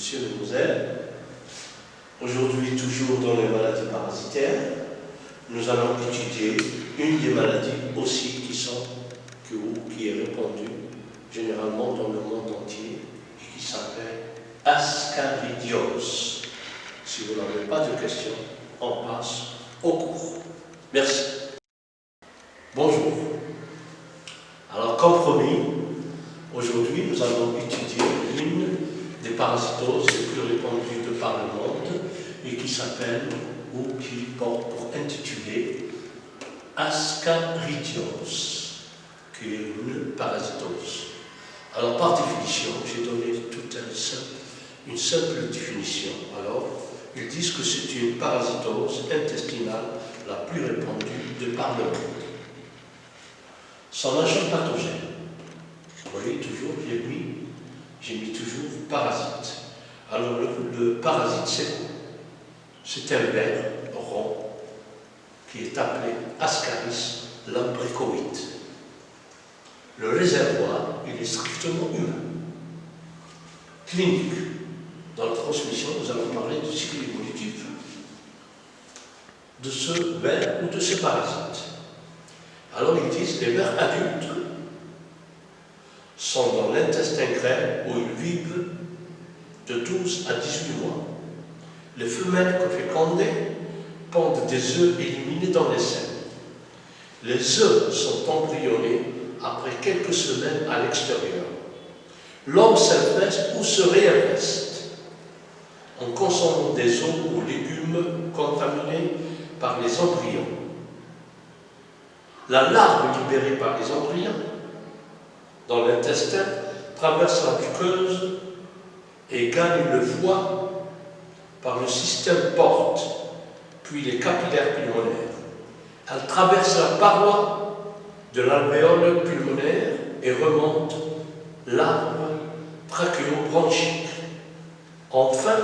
Monsieur le Moselle. Aujourd'hui, toujours dans les maladies parasitaires, nous allons étudier une des maladies aussi qui est répandue généralement dans le monde entier et qui s'appelle ascaridiose. Si vous n'avez pas de questions, on passe au cours. Merci. Bonjour. Alors, comme promis, aujourd'hui, nous allons étudier une des parasitoses les plus répandues de par le monde et qui s'appelle, ou qui porte pour intituler, ascaridiose, qui est une parasitose. Alors, par définition, j'ai donné toute une simple définition. Alors, ils disent que c'est une parasitose intestinale la plus répandue de par le monde. Son agent pathogène, vous voyez toujours, j'ai mis toujours parasite. Alors le parasite, c'est un ver rond qui est appelé Ascaris lambricoide. Le réservoir, il est strictement humain. Clinique. Dans la transmission, nous allons parler du cycle évolutif de ce ver ou de ce parasite. Alors ils disent que les vers adultes sont dans l'intestin grêle où ils vivent de 12 à 18 mois. Les femelles fécondées pondent des œufs éliminés dans les selles. Les œufs sont embryonnés après quelques semaines à l'extérieur. L'homme s'investe ou se réinveste en consommant des os ou légumes contaminés par les embryons. La larve libérée par les embryons dans l'intestin traverse la muqueuse et gagne le foie par le système porte, puis les capillaires pulmonaires. Elle traverse la paroi de l'alvéole pulmonaire et remonte l'arbre trachéobronchique. Enfin,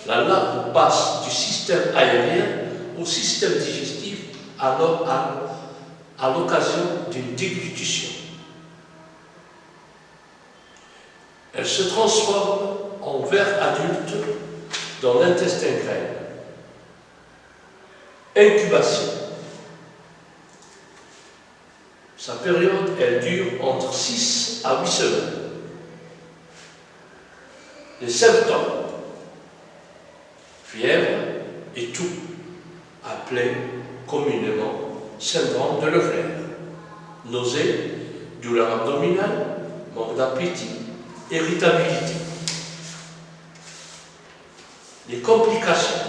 la larve passe du système aérien au système digestif à l'occasion d'une déglutition. Elle se transforme en ver adulte dans l'intestin grêle. Incubation. Sa période, elle dure entre 6 à 8 semaines. Les symptômes: fièvre et toux, appelé communément syndrome de Leclerc, nausée, douleur abdominale, manque d'appétit, irritabilité. Les complications.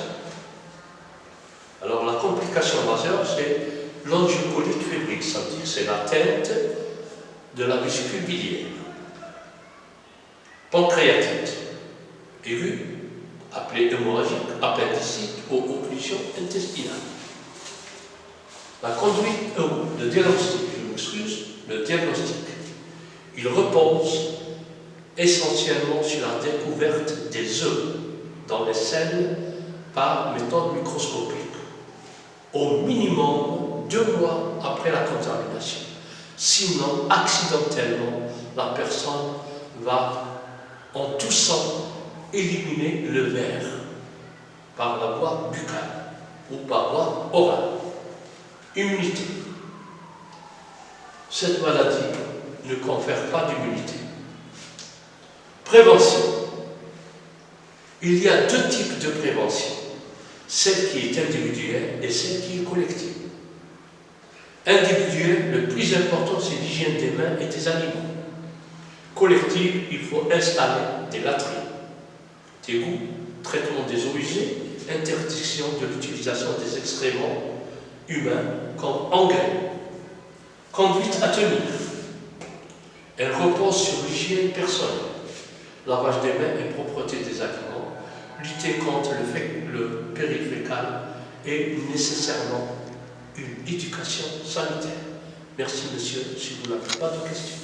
Alors la complication majeure, c'est l'angiocolite fébrile, ça veut dire c'est l'atteinte de la vésicule biliaire. Pancréatite aiguë, appelée hémorragique, appendicite ou occlusion intestinale. La conduite, le diagnostic, je m'excuse, le diagnostic, il repose essentiellement sur la découverte des œufs dans les selles par méthode microscopique, au minimum 2 mois après la contamination. Sinon, accidentellement, la personne va, en toussant, éliminer le ver par la voie buccale ou par voie orale. Immunité. Cette maladie ne confère pas d'immunité. Prévention. Il y a 2 types de prévention. Celle qui est individuelle et celle qui est collective. Individuelle, le plus important, c'est l'hygiène des mains et des aliments. Collective, il faut installer des latrines, des égouts, traitement des eaux usées, interdiction de l'utilisation des excréments humains comme engrais. Conduite à tenir. Elle repose sur l'hygiène personnelle, lavage des mains et propreté des aliments, lutter contre le péril fécal et nécessairement une éducation sanitaire. Merci monsieur, si vous n'avez pas de questions.